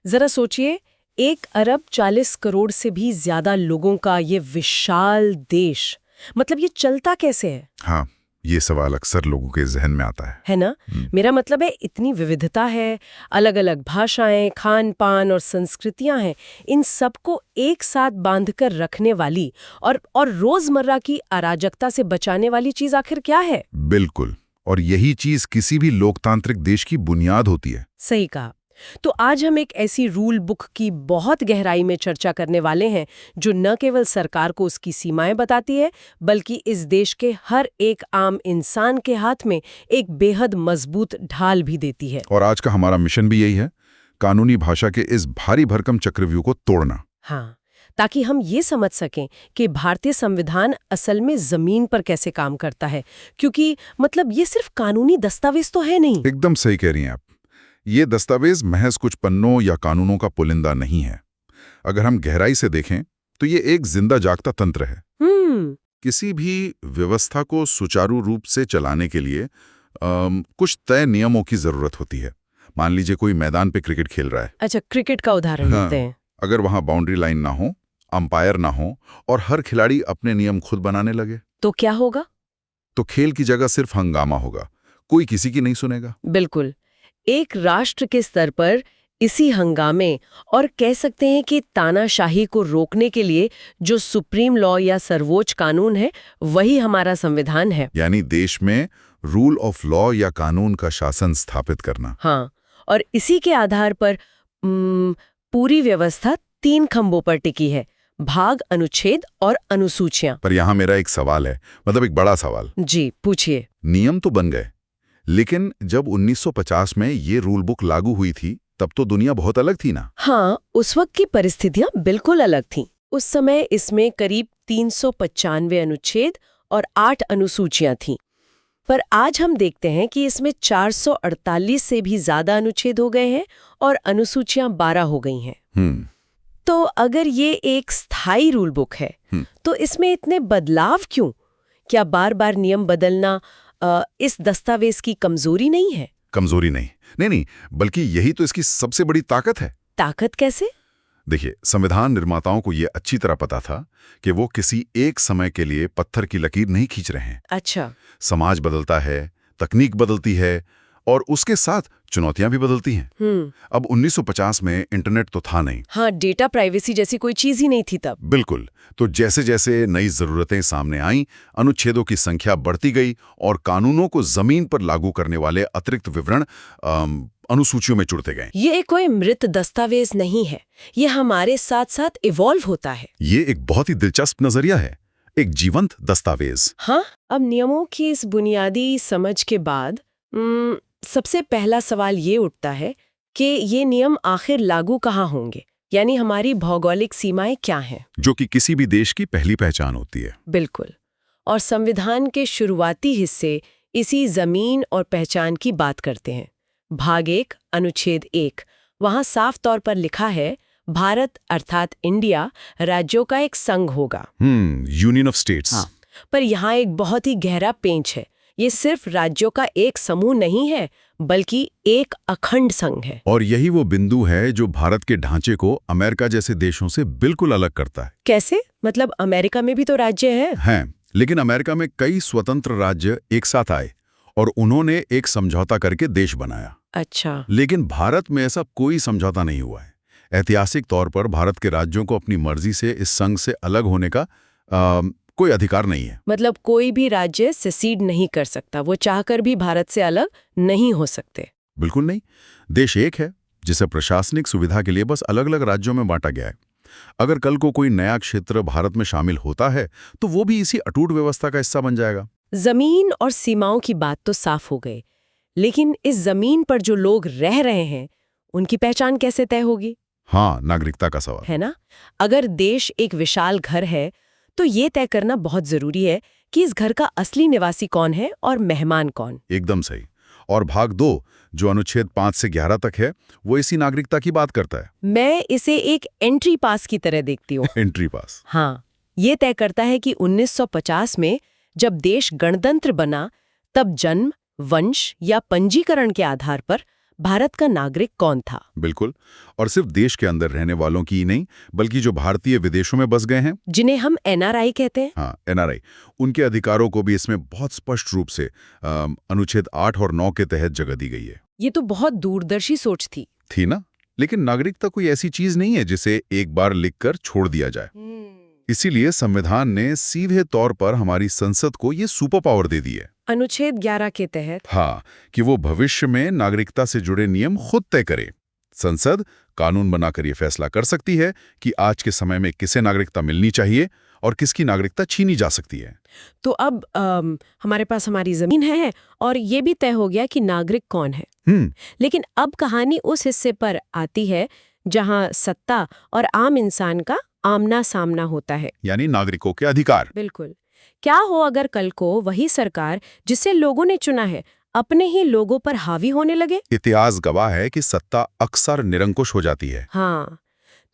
जरा सोचिए, 1 अरब 40 करोड़ से भी ज्यादा लोगों का ये विशाल देश, मतलब ये चलता कैसे है? हाँ, ये सवाल अक्सर लोगों के जहन में आता है। है ना? मेरा मतलब है, इतनी विविधता है, अलग अलग भाषाएं, खान पान और संस्कृतियां हैं, इन सबको एक साथ बांधकर रखने वाली और रोजमर्रा की अराजकता से बचाने वाली चीज आखिर क्या है? बिल्कुल, और यही चीज किसी भी लोकतांत्रिक देश की बुनियाद होती है। सही कहा। तो आज हम एक ऐसी रूल बुक की बहुत गहराई में चर्चा करने वाले हैं जो न केवल सरकार को उसकी सीमाएं बताती है, बल्कि इस देश के हर एक आम इंसान के हाथ में एक बेहद मजबूत ढाल भी देती है। और आज का हमारा मिशन भी यही है, कानूनी भाषा के इस भारी भरकम चक्रव्यूह को तोड़ना। हाँ, ताकि हम ये समझ सकें कि भारतीय संविधान असल में जमीन पर कैसे काम करता है, क्योंकि मतलब ये सिर्फ कानूनी दस्तावेज तो है नहीं। एकदम सही कह रही हैं आप। ये दस्तावेज महज कुछ पन्नों या कानूनों का पुलिंदा नहीं है। अगर हम गहराई से देखें तो ये एक जिंदा जागता तंत्र है। किसी भी व्यवस्था को सुचारू रूप से चलाने के लिए कुछ तय नियमों की जरूरत होती है। मान लीजिए कोई मैदान पे क्रिकेट खेल रहा है। अच्छा, क्रिकेट का उदाहरण लेते हैं। अगर वहां बाउंड्री लाइन ना हो, अंपायर ना हो और हर खिलाड़ी अपने नियम खुद बनाने लगे, तो क्या होगा? तो खेल की जगह सिर्फ हंगामा होगा, कोई किसी की नहीं सुनेगा। बिल्कुल। एक राष्ट्र के स्तर पर इसी हंगामे और कह सकते हैं कि तानाशाही को रोकने के लिए जो सुप्रीम लॉ या सर्वोच्च कानून है, वही हमारा संविधान है। यानी देश में रूल ऑफ लॉ या कानून का शासन स्थापित करना। हाँ, और इसी के आधार पर पूरी व्यवस्था 3 खंभों पर टिकी है: भाग, अनुच्छेद और अनुसूचियां। पर यहाँ मेरा एक सवाल है, मतलब एक बड़ा सवाल। जी, पूछिए। नियम तो बन गए, लेकिन जब 1950 में ये रूल बुक लागू हुई थी, तब तो दुनिया बहुत अलग थी ना? हाँ, उस वक्त की परिस्थितियां बिल्कुल अलग थीं। उस समय इसमें करीब 395 अनुच्छेद और 8 अनुसूचियां थीं। पर आज हम देखते हैं कि इसमें 448 से भी ज्यादा अनुच्छेद हो गए हैं और अनुसूचियां 12 हो गई हैं। तो अगर ये एक स्थायी रूल बुक है, तो इसमें इतने बदलाव क्यों? क्या बार बार नियम बदलना इस दस्तावेज की कमजोरी नहीं है? कमजोरी नहीं, नहीं, बल्कि यही तो इसकी सबसे बड़ी ताकत है। ताकत कैसे? देखिए, संविधान निर्माताओं को यह अच्छी तरह पता था कि वो किसी एक समय के लिए पत्थर की लकीर नहीं खींच रहे हैं। अच्छा। समाज बदलता है, तकनीक बदलती है और उसके साथ चुनौतियां भी बदलती हैं। अब 1950 में इंटरनेट तो था नहीं। हाँ, डेटा प्राइवेसी जैसी कोई चीज ही नहीं थी तब। बिल्कुल। तो जैसे जैसे नई जरूरतें सामने आईं, अनुच्छेदों की संख्या बढ़ती गई और कानूनों को जमीन पर लागू करने वाले अतिरिक्त विवरण अनुसूचियों में जुड़ते गए। ये कोई मृत दस्तावेज नहीं है, ये हमारे साथ साथ इवॉल्व होता है। ये एक बहुत ही दिलचस्प नजरिया है, एक जीवंत दस्तावेज। हाँ, अब नियमों की इस बुनियादी समझ के बाद सबसे पहला सवाल ये उठता है कि ये नियम आखिर लागू कहाँ होंगे, यानी हमारी भौगोलिक सीमाएं क्या हैं? जो कि किसी भी देश की पहली पहचान होती है। बिल्कुल। और संविधान के शुरुआती हिस्से इसी जमीन और पहचान की बात करते हैं। भाग 1, अनुच्छेद 1, वहां साफ तौर पर लिखा है, भारत अर्थात इंडिया राज्यों का एक संघ होगा। Union of states. हाँ, पर यहाँ एक बहुत ही गहरा पेंच है। ये सिर्फ राज्यों का एक समूह नहीं है, बल्कि एक अखंड संघ है। और यही वो बिंदु है जो भारत के ढांचे को अमेरिका जैसे देशों से बिल्कुल अलग करता है। कैसे? मतलब अमेरिका में भी तो राज्य हैं, लेकिन अमेरिका में कई स्वतंत्र राज्य एक साथ आए और उन्होंने एक समझौता करके देश बनाया। अच्छा। लेकिन भारत में ऐसा कोई समझौता नहीं हुआ है। ऐतिहासिक तौर पर भारत के राज्यों को अपनी मर्जी से इस संघ से अलग होने का कोई अधिकार नहीं है। मतलब कोई भी राज्य सेसीड नहीं कर सकता, वो चाहकर भी भारत से अलग नहीं हो सकते। बिल्कुल नहीं। देश एक है, जिसे प्रशासनिक सुविधा के लिए बस अलग अलग राज्यों में बांटा गया है। अगर कल को कोई नया क्षेत्र भारत में शामिल होता है, तो वो भी इसी अटूट व्यवस्था का हिस्सा बन जाएगा। जमीन और सीमाओं की बात तो साफ हो गई, लेकिन इस जमीन पर जो लोग रह रहे हैं, उनकी पहचान कैसे तय होगी? हाँ, नागरिकता का सवाल है ना। अगर देश एक विशाल घर है, तो ये तय करना बहुत जरूरी है कि इस घर का असली निवासी कौन है और मेहमान कौन। एकदम सही। और भाग 2, जो अनुच्छेद 5 से 11 तक है, वो इसी नागरिकता की बात करता है। मैं इसे एक एंट्री पास की तरह देखती हूँ। एंट्री पास। हाँ, ये तय करता है कि 1950 में जब देश गणतंत्र बना, तब जन्म, वंश या पंजीकरण के आधार पर भारत का नागरिक कौन था। बिल्कुल। और सिर्फ देश के अंदर रहने वालों की ही नहीं, बल्कि जो भारतीय विदेशों में बस गए हैं, जिन्हें हम एनआरआई कहते हैं। हाँ, एनआरआई, उनके अधिकारों को भी इसमें बहुत स्पष्ट रूप से अनुच्छेद 8 और 9 के तहत जगह दी गई है। ये तो बहुत दूरदर्शी सोच थी ना? लेकिन नागरिकता कोई ऐसी चीज नहीं है जिसे एक बार लिखकर छोड़ दिया जाए। इसीलिए संविधान ने सीधे तौर पर हमारी संसद को ये सुपर पावर दे दी है, अनुच्छेद 11 के तहत, हाँ, कि वो भविष्य में नागरिकता से जुड़े नियम खुद तय करे। संसद कानून बनाकर ये फैसला कर सकती है कि आज के समय में किसे नागरिकता मिलनी चाहिए और किसकी नागरिकता छीनी जा सकती है। तो अब हमारे पास हमारी जमीन है और ये भी तय हो गया कि नागरिक कौन है। लेकिन अब कहानी उस हिस्से पर आती है जहां सत्ता और आम इंसान का आमना सामना होता है, यानी नागरिकों के अधिकार। बिल्कुल। क्या हो अगर कल को वही सरकार जिसे लोगों ने चुना है अपने ही लोगों पर हावी होने लगे? इतिहास गवाह है कि सत्ता अक्सर निरंकुश हो जाती है। हाँ,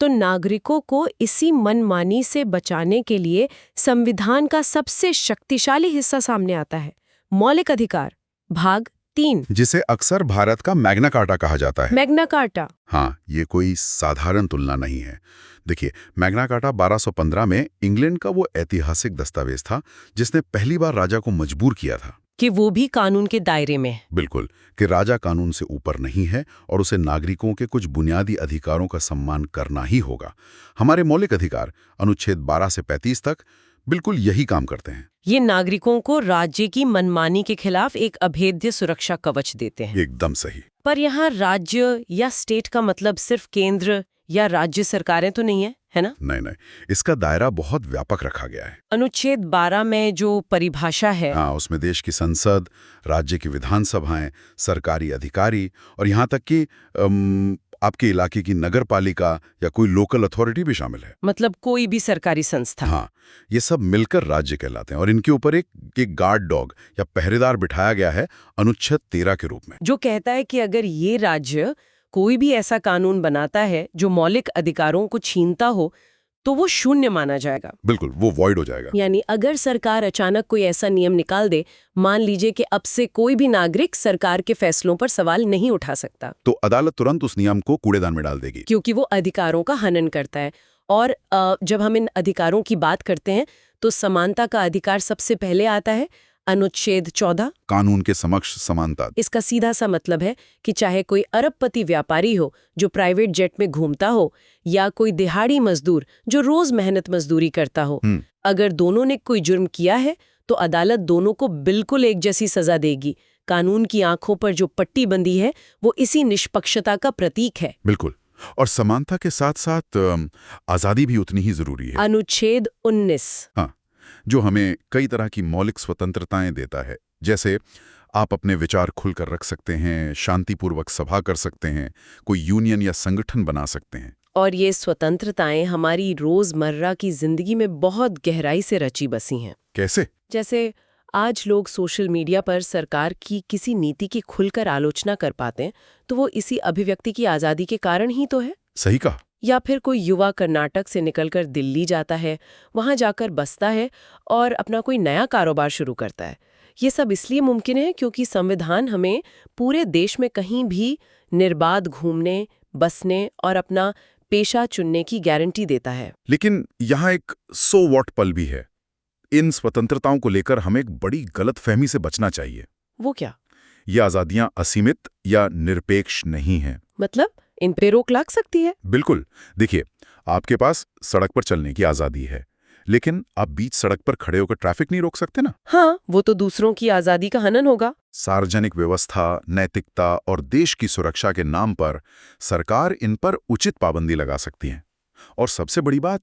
तो नागरिकों को इसी मनमानी से बचाने के लिए संविधान का सबसे शक्तिशाली हिस्सा सामने आता है, मौलिक अधिकार, भाग 3, जिसे अक्सर भारत का मैग्ना कार्टा कहा जाता है। Magna carta. हाँ, ये कोई साधारण तुलना नहीं है। देखिए, मैग्ना कार्टा 1215 में इंग्लैंड का वो ऐतिहासिक दस्तावेज था जिसने पहली बार राजा को मजबूर किया था कि वो भी कानून के दायरे में। बिल्कुल, कि राजा कानून से ऊपर नहीं है और उसे नागरिकों के कुछ बुनियादी अधिकारों का सम्मान करना ही होगा। हमारे मौलिक अधिकार अनुच्छेद 12 से 35 तक बिल्कुल यही काम करते हैं। ये नागरिकों को राज्य की मनमानी के खिलाफ एक अभेद्य सुरक्षा कवच देते हैं। एकदम सही। पर यहाँ राज्य या स्टेट का मतलब सिर्फ केंद्र या राज्य सरकारें तो नहीं है ना? नहीं, इसका दायरा बहुत व्यापक रखा गया है। अनुच्छेद 12 में जो परिभाषा है, हाँ, उसमें देश की संसद, राज्य की विधानसभाएं, सरकारी अधिकारी और यहाँ तक कि आपके इलाके की नगर पालिका या कोई लोकल अथॉरिटी भी शामिल है। मतलब कोई भी सरकारी संस्था। हाँ, ये सब मिलकर राज्य कहलाते हैं और इनके ऊपर एक गार्ड डॉग या पहरेदार बिठाया गया है अनुच्छेद 13 के रूप में, जो कहता है कि अगर ये राज्य कोई भी ऐसा कानून बनाता है जो मौलिक अधिकारों को छीनता हो तो वो शून्य माना जाएगा। बिल्कुल, वो वॉइड हो जाएगा। यानी अगर सरकार अचानक कोई ऐसा नियम निकाल दे, मान लीजिए कि अब से कोई भी नागरिक सरकार के फैसलों पर सवाल नहीं उठा सकता, तो अदालत तुरंत उस नियम को कूड़ेदान में डाल देगी, क्योंकि वो अधिकारों का हनन करता है। और जब हम इन अधिकारों की बात करते हैं तो समानता का अधिकार सबसे पहले आता है, अनुच्छेद 14, कानून के समक्ष समानता। इसका सीधा सा मतलब है कि चाहे कोई अरबपति व्यापारी हो जो प्राइवेट जेट में घूमता हो या कोई दिहाड़ी मजदूर जो रोज मेहनत मजदूरी करता हो, अगर दोनों ने कोई जुर्म किया है तो अदालत दोनों को बिल्कुल एक जैसी सजा देगी। कानून की आंखों पर जो पट्टी बंधी है वो इसी निष्पक्षता का प्रतीक है। बिल्कुल, और समानता के साथ साथ आजादी भी उतनी ही जरूरी है। अनुच्छेद 19, हाँ, जो हमें कई तरह की मौलिक स्वतंत्रताएं देता है, जैसे आप अपने विचार खुलकर रख सकते हैं, शांतिपूर्वक सभा कर सकते हैं, कोई यूनियन या संगठन बना सकते हैं। और ये स्वतंत्रताएं हमारी रोजमर्रा की जिंदगी में बहुत गहराई से रची बसी हैं। कैसे? जैसे आज लोग सोशल मीडिया पर सरकार की किसी नीति की खुलकर आलोचना कर पाते हैं तो वो इसी अभिव्यक्ति की आज़ादी के कारण ही तो है। सही कहा। या फिर कोई युवा कर्नाटक से निकलकर दिल्ली जाता है, वहां जाकर बसता है और अपना कोई नया कारोबार शुरू करता है। ये सब इसलिए मुमकिन है क्योंकि संविधान हमें पूरे देश में कहीं भी निर्बाध घूमने, बसने और अपना पेशा चुनने की गारंटी देता है। लेकिन यहाँ एक सो व्हाट पल भी है। इन स्वतंत्रताओं को लेकर हमें एक बड़ी गलतफहमी से बचना चाहिए। वो क्या? ये आजादियां असीमित या निरपेक्ष नहीं हैं। मतलब इन पे रोक लग सकती है? बिल्कुल। देखिए, आपके पास सड़क पर चलने की आजादी है, लेकिन आप बीच सड़क पर खड़े होकर ट्रैफिक नहीं रोक सकते ना। हाँ, वो तो दूसरों की आजादी का हनन होगा। सार्वजनिक व्यवस्था, नैतिकता और देश की सुरक्षा के नाम पर सरकार इन पर उचित पाबंदी लगा सकती है। और सबसे बड़ी बात,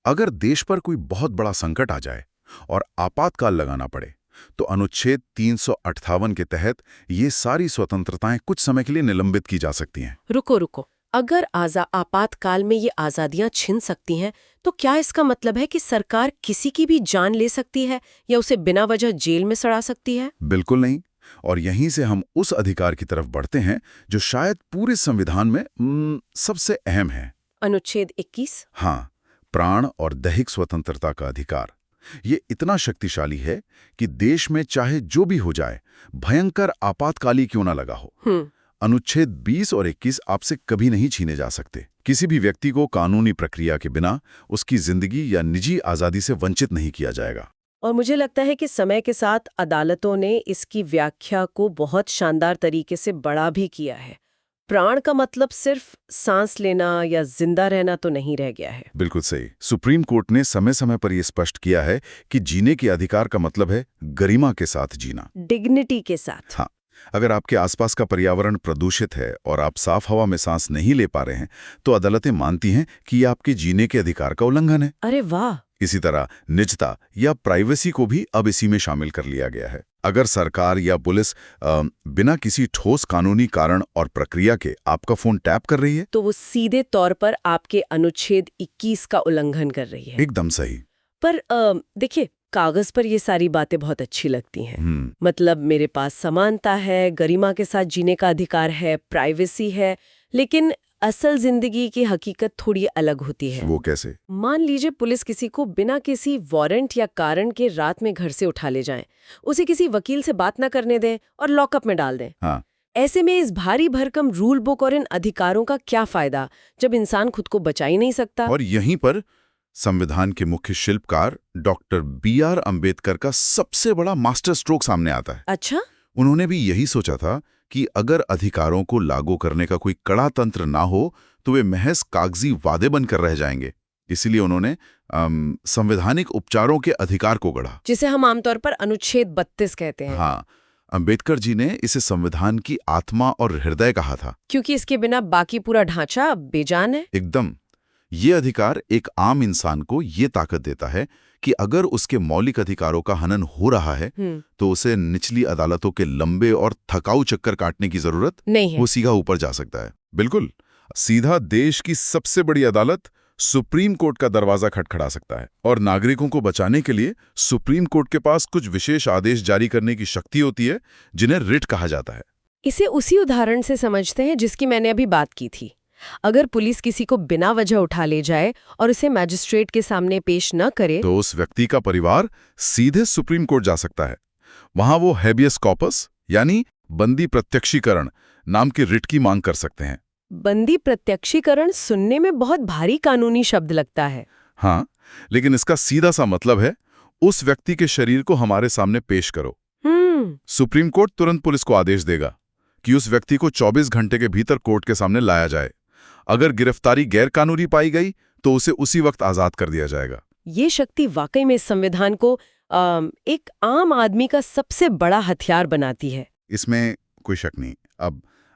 अगर देश पर कोई बहुत बड़ा संकट आ जाए और आपातकाल लगाना पड़े तो अनुच्छेद 358 के तहत ये सारी स्वतंत्रताएं कुछ समय के लिए निलंबित की जा सकती हैं। रुको, अगर आपातकाल में ये आजादियां छिन सकती हैं तो क्या इसका मतलब है कि सरकार किसी की भी जान ले सकती है या उसे बिना वजह जेल में सड़ा सकती है? बिल्कुल नहीं। और यहीं से हम उस अधिकार की तरफ बढ़ते हैं जो शायद पूरे संविधान में सबसे अहम है। अनुच्छेद 21। हाँ, प्राण और दैहिक स्वतंत्रता का अधिकार। ये इतना शक्तिशाली है कि देश में चाहे जो भी हो जाए, भयंकर आपातकाली क्यों ना लगा हो, अनुच्छेद 20 और 21 आपसे कभी नहीं छीने जा सकते। किसी भी व्यक्ति को कानूनी प्रक्रिया के बिना उसकी जिंदगी या निजी आज़ादी से वंचित नहीं किया जाएगा। और मुझे लगता है कि समय के साथ अदालतों ने इसकी व्याख्या को बहुत शानदार तरीके से बड़ा भी किया है। प्राण का मतलब सिर्फ सांस लेना या जिंदा रहना तो नहीं रह गया है। बिल्कुल सही। सुप्रीम कोर्ट ने समय समय पर यह स्पष्ट किया है कि जीने के अधिकार का मतलब है गरिमा के साथ जीना, डिग्निटी के साथ। हाँ, अगर आपके आसपास का पर्यावरण प्रदूषित है और आप साफ हवा में सांस नहीं ले पा रहे हैं तो अदालतें मानती हैं कि ये आपके जीने के अधिकार का उल्लंघन है। अरे वाह! इसी तरह निजता या प्राइवेसी को भी अब इसी में शामिल कर लिया गया है। अगर सरकार या पुलिस बिना किसी ठोस कानूनी कारण और प्रक्रिया के आपका फोन टैप कर रही है तो वो सीधे तौर पर आपके अनुच्छेद 21 का उल्लंघन कर रही है। एकदम सही। पर देखिए, कागज पर ये सारी बातें बहुत अच्छी लगती हैं। मतलब मेरे पास समानता है, गरिमा के साथ जीने का अधिकार है, प्राइवेसी है, लेकिन असल जिंदगी की हकीकत थोड़ी अलग होती है। वो कैसे? मान लीजिए पुलिस किसी को बिना किसी वारंट या कारण के रात में घर से उठा ले जाए, उसे किसी वकील से बात न करने दें और लॉकअप में डाल दें। हाँ। ऐसे में इस भारी भरकम रूल बुक और इन अधिकारों का क्या फायदा जब इंसान खुद को बचा ही नहीं सकता? और यहीं पर संविधान के मुख्य शिल्पकार डॉक्टर B.R. अम्बेडकर का सबसे बड़ा मास्टर स्ट्रोक सामने आता है। अच्छा? उन्होंने भी यही सोचा था कि अगर अधिकारों को लागू करने का कोई कड़ा तंत्र ना हो तो वे महज कागजी वादे बनकर रह जाएंगे। इसीलिए उन्होंने संवैधानिक उपचारों के अधिकार को गढ़ा, जिसे हम आमतौर पर अनुच्छेद 32 कहते हैं। हाँ, अम्बेडकर जी ने इसे संविधान की आत्मा और हृदय कहा था, क्योंकि इसके बिना बाकी पूरा ढांचा बेजान है। एकदम। ये अधिकार एक आम इंसान को ये ताकत देता है कि अगर उसके मौलिक अधिकारों का हनन हो रहा है तो उसे निचली अदालतों के लंबे और थकाऊ चक्कर काटने की जरूरत नहीं है। वो सीधा ऊपर जा सकता है। बिल्कुल, सीधा देश की सबसे बड़ी अदालत सुप्रीम कोर्ट का दरवाजा खटखटा सकता है। और नागरिकों को बचाने के लिए सुप्रीम कोर्ट के पास कुछ विशेष आदेश जारी करने की शक्ति होती है, जिन्हें रिट कहा जाता है। इसे उसी उदाहरण से समझते हैं जिसकी मैंने अभी बात की थी। अगर पुलिस किसी को बिना वजह उठा ले जाए और उसे मैजिस्ट्रेट के सामने पेश न करे तो उस व्यक्ति का परिवार सीधे सुप्रीम कोर्ट जा सकता है। वहां वो हेबियस कॉर्पस यानी बंदी प्रत्यक्षीकरण नाम की रिट की मांग कर सकते हैं। बंदी प्रत्यक्षीकरण सुनने में बहुत भारी कानूनी शब्द लगता है। हाँ, लेकिन इसका सीधा सा मतलब है उस व्यक्ति के शरीर को हमारे सामने पेश करो। सुप्रीम कोर्ट तुरंत पुलिस को आदेश देगा कि उस व्यक्ति को 24 घंटे के भीतर कोर्ट के सामने लाया जाए। अगर गिरफ्तारी गैरकानूनी पाई गई तो उसे उसी वक्त आजाद कर दिया जाएगा। ये शक्ति वाकई में संविधान को एक आम आदमी का सबसे बड़ा हथियार बनाती है। इसमें कोई शक नहीं।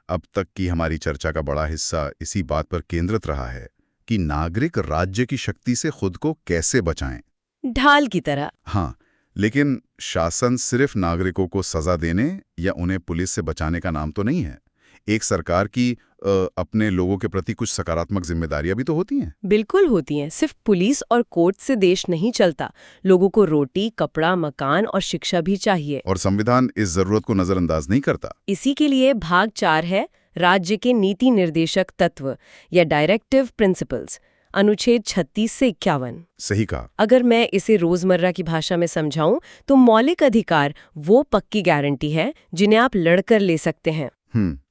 अब तक की हमारी चर्चा का बड़ा हिस्सा इसी बात पर केंद्रित रहा है कि नागरिक राज्य की शक्ति से खुद को कैसे बचाएं। ढाल की तरह। हाँ, लेकिन शासन सिर्फ नागरिकों को सजा देने या उन्हें पुलिस से बचाने का नाम तो नहीं है। एक सरकार की अपने लोगों के प्रति कुछ सकारात्मक जिम्मेदारियां भी तो होती हैं। बिल्कुल होती हैं। सिर्फ पुलिस और कोर्ट से देश नहीं चलता। लोगों को रोटी, कपड़ा, मकान और शिक्षा भी चाहिए। और संविधान इस जरूरत को नजरअंदाज नहीं करता। इसी के लिए भाग 4 है राज्य के नीति निर्देशक तत्व या डायरेक्टिव प्रिंसिपल्स, अनुच्छेद 36 से 51। सही कहा। अगर मैं इसे रोजमर्रा की भाषा में समझाऊं तो मौलिक अधिकार वो पक्की गारंटी है जिन्हें आप लड़कर ले सकते हैं।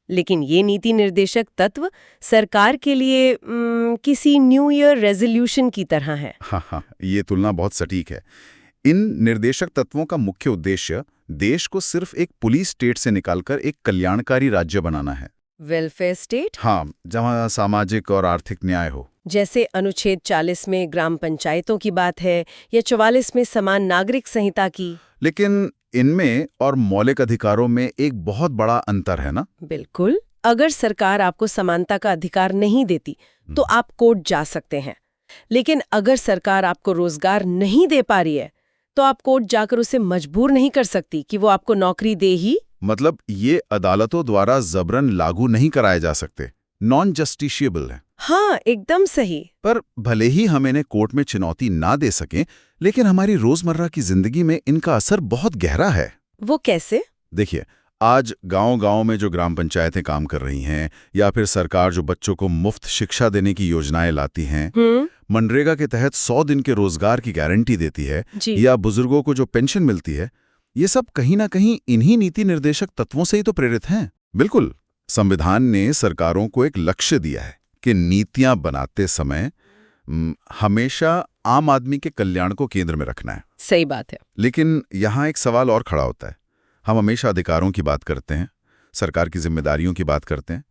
लेकिन ये नीति निर्देशक तत्व सरकार के लिए किसी न्यू ईयर रेजोल्यूशन की तरह है। हाँ, ये तुलना बहुत सटीक है। इन निर्देशक तत्वों का मुख्य उद्देश्य देश को सिर्फ एक पुलिस स्टेट से निकालकर एक कल्याणकारी राज्य बनाना है। Welfare state? हाँ, जहाँ सामाजिक और आर्थिक न्याय हो। जैसे अनुच्छेद 40 में ग्राम पंचायतों की बात है या 44 में समान नागरिक संहिता की। लेकिन इनमें और मौलिक अधिकारों में एक बहुत बड़ा अंतर है ना? बिल्कुल। अगर सरकार आपको समानता का अधिकार नहीं देती तो आप कोर्ट जा सकते हैं, लेकिन अगर सरकार आपको रोजगार नहीं दे पा रही है तो आप कोर्ट जाकर उसे मजबूर नहीं कर सकती कि वो आपको नौकरी दे ही। मतलब ये अदालतों द्वारा जबरन लागू नहीं कराए जा सकते, नॉन जस्टिशिएबल है। हाँ, एकदम सही। पर भले ही हम इन्हें कोर्ट में चुनौती ना दे सकें, लेकिन हमारी रोजमर्रा की जिंदगी में इनका असर बहुत गहरा है। वो कैसे? देखिए, आज गांव-गांव में जो ग्राम पंचायतें काम कर रही हैं या फिर सरकार जो बच्चों को मुफ्त शिक्षा देने की योजनाएं लाती हैं, मनरेगा के तहत 100 दिन के रोजगार की गारंटी देती है या बुजुर्गों को जो पेंशन मिलती है, ये सब कहीं ना कहीं इन्हीं नीति निर्देशक तत्वों से ही तो प्रेरित हैं। बिल्कुल। संविधान ने सरकारों को एक लक्ष्य दिया है कि नीतियां बनाते समय हमेशा आम आदमी के कल्याण को केंद्र में रखना है। सही बात है। लेकिन यहाँ एक सवाल और खड़ा होता है। हम हमेशा अधिकारों की बात करते हैं, सरकार की जिम्मेदारियों की बात करते हैं,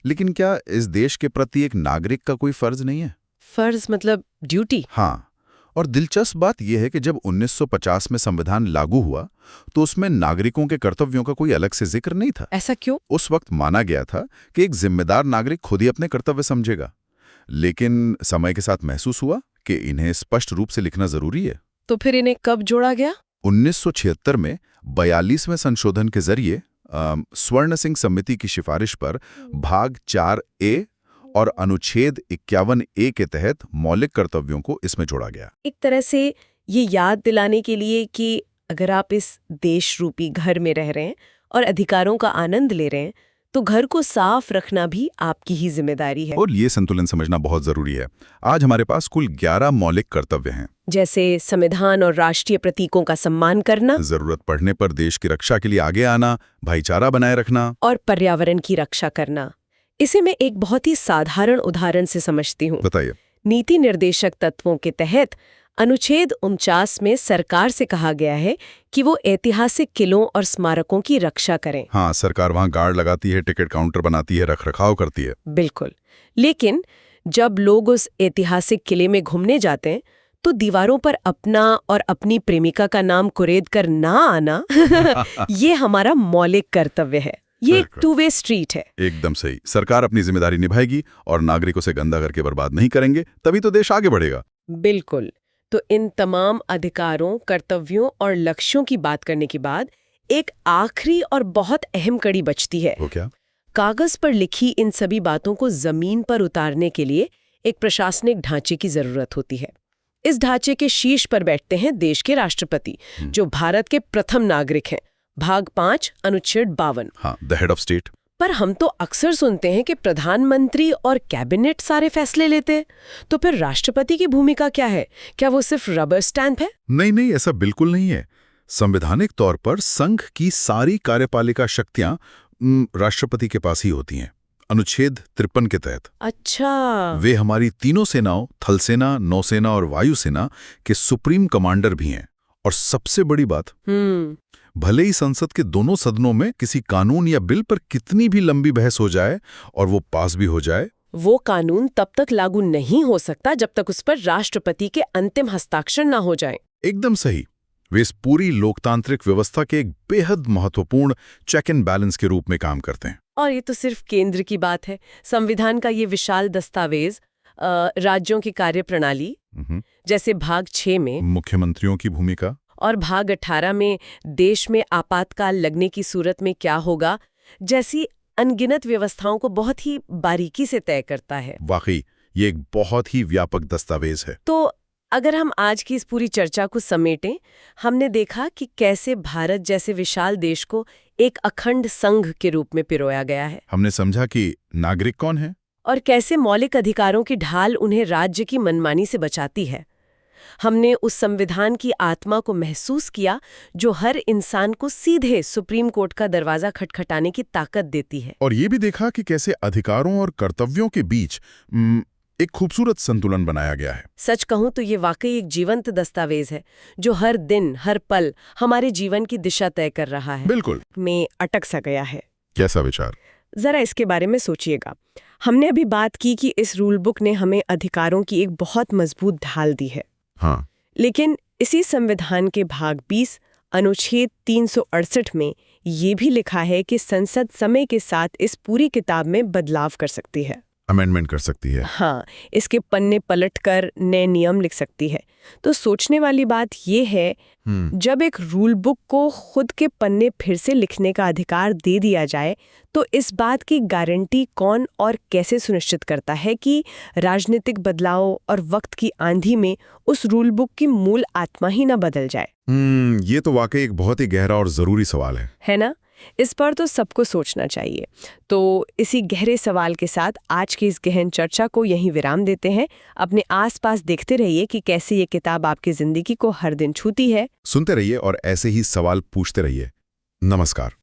लेकिन क्या इस देश के प्रति एक नागरिक का कोई फर्ज नहीं है? फर्ज मतलब ड्यूटी? हाँ, और दिलचस्प बात यह है कि जब 1950 में संविधान लागू हुआ तो उसमें नागरिकों के कर्तव्यों का कोई अलग से जिक्र नहीं था। ऐसा क्यों? उस वक्त माना गया था कि एक जिम्मेदार नागरिक खुद ही अपने कर्तव्य समझेगा, लेकिन समय के साथ महसूस हुआ कि इन्हें स्पष्ट रूप से लिखना जरूरी है। तो फिर इन्हें कब जोड़ा गया? 1976 में 42वें संशोधन के जरिए स्वर्ण सिंह समिति की सिफारिश पर भाग 4A और अनुच्छेद 51A के तहत मौलिक कर्तव्यों को इसमें जोड़ा गया। एक तरह से ये याद दिलाने के लिए कि अगर आप इस देश रूपी घर में रह रहे हैं और अधिकारों का आनंद ले रहे हैं तो घर को साफ रखना भी आपकी ही जिम्मेदारी है। और ये संतुलन समझना बहुत जरूरी है। आज हमारे पास कुल 11 मौलिक कर्तव्य हैं, जैसे संविधान और राष्ट्रीय प्रतीकों का सम्मान करना, जरूरत पड़ने पर देश की रक्षा के लिए आगे आना, भाईचारा बनाए रखना और पर्यावरण की रक्षा करना। इसे मैं एक बहुत ही साधारण उदाहरण से समझती हूँ। बताइए। नीति निर्देशक तत्वों के तहत अनुच्छेद 49 में सरकार से कहा गया है कि वो ऐतिहासिक किलों और स्मारकों की रक्षा करें। हाँ, सरकार वहाँ गार्ड लगाती है, टिकट काउंटर बनाती है, रखरखाव करती है। बिल्कुल। लेकिन जब लोग उस ऐतिहासिक किले में घूमने जाते हैं तो दीवारों पर अपना और अपनी प्रेमिका का नाम कुरेद कर ना आना ये हमारा मौलिक कर्तव्य है। ये एक 2-वे स्ट्रीट है। एकदम सही। सरकार अपनी जिम्मेदारी निभाएगी और नागरिकों से गंदा करके बर्बाद नहीं करेंगे, तभी तो देश आगे बढ़ेगा। बिल्कुल। तो इन तमाम अधिकारों, कर्तव्यों और लक्ष्यों की बात करने के बाद एक आखिरी और बहुत अहम कड़ी बचती है। वो क्या? कागज पर लिखी इन सभी बातों को जमीन पर उतारने के लिए एक प्रशासनिक ढांचे की जरूरत होती है। इस ढांचे के शीर्ष पर बैठते हैं देश के राष्ट्रपति, जो भारत के प्रथम नागरिक हैं। भाग 5 अनुच्छेद 52। हाँ, द हेड ऑफ स्टेट। पर हम तो अक्सर सुनते हैं कि प्रधानमंत्री और कैबिनेट सारे फैसले लेते हैं। तो फिर राष्ट्रपति की भूमिका क्या है? क्या वो सिर्फ रबर स्टैंप है? नहीं, ऐसा बिल्कुल नहीं है। संवैधानिक तौर पर संघ की सारी कार्यपालिका शक्तियां राष्ट्रपति के पास ही होती हैं, अनुच्छेद 53 के तहत। अच्छा। वे हमारी तीनों सेनाओं, थल सेना, नौसेना और वायुसेना के सुप्रीम कमांडर भी हैं। और सबसे बड़ी बात, भले ही संसद के दोनों सदनों में किसी कानून या बिल पर कितनी भी लंबी बहस हो जाए और वो पास भी हो जाए, वो कानून तब तक लागू नहीं हो सकता जब तक उस पर राष्ट्रपति के अंतिम हस्ताक्षर ना हो जाए। एकदम सही। वे इस पूरी लोकतांत्रिक व्यवस्था के एक बेहद महत्वपूर्ण चेक एंड बैलेंस के रूप में काम करते हैं। और ये तो सिर्फ केंद्र की बात है। संविधान का ये विशाल दस्तावेज राज्यों की कार्यप्रणाली, जैसे भाग 6 में मुख्यमंत्रियों की भूमिका और भाग 18 में देश में आपातकाल लगने की सूरत में क्या होगा, जैसी अनगिनत व्यवस्थाओं को बहुत ही बारीकी से तय करता है। वाकई ये एक बहुत ही व्यापक दस्तावेज है। तो अगर हम आज की इस पूरी चर्चा को समेटें, हमने देखा कि कैसे भारत जैसे विशाल देश को एक अखंड संघ के रूप में पिरोया गया है। हमने समझा कि नागरिक कौन है और कैसे मौलिक अधिकारों की ढाल उन्हें राज्य की मनमानी से बचाती है। हमने उस संविधान की आत्मा को महसूस किया जो हर इंसान को सीधे सुप्रीम कोर्ट का दरवाजा खटखटाने की ताकत देती है। और ये भी देखा कि कैसे अधिकारों और कर्तव्यों के बीच एक खूबसूरत संतुलन बनाया गया है। सच कहूं तो ये वाकई एक जीवंत दस्तावेज है जो हर दिन, हर पल हमारे जीवन की दिशा तय कर रहा है। बिल्कुल। में अटक सा गया है। कैसा विचार? जरा इसके बारे में सोचिएगा। हमने अभी बात की कि इस रूल बुक ने हमें अधिकारों की एक बहुत मजबूत ढाल दी है। हाँ। लेकिन इसी संविधान के भाग 20 अनुच्छेद 368 में ये भी लिखा है कि संसद समय के साथ इस पूरी किताब में बदलाव कर सकती है, अमेंडमेंट कर सकती है। हाँ, इसके पन्ने पलटकर नए नियम लिख सकती है। तो सोचने वाली बात ये है, जब एक रूल बुक को खुद के पन्ने फिर से लिखने का अधिकार दे दिया जाए तो इस बात की गारंटी कौन और कैसे सुनिश्चित करता है कि राजनीतिक बदलाव और वक्त की आंधी में उस रूल बुक की मूल आत्मा ही ना बदल जाए? ये तो वाकई एक बहुत ही गहरा और जरूरी सवाल है ना? इस पर तो सबको सोचना चाहिए। तो इसी गहरे सवाल के साथ आज की इस गहन चर्चा को यहीं विराम देते हैं। अपने आसपास देखते रहिए कि कैसे ये किताब आपकी जिंदगी को हर दिन छूती है। सुनते रहिए और ऐसे ही सवाल पूछते रहिए। नमस्कार।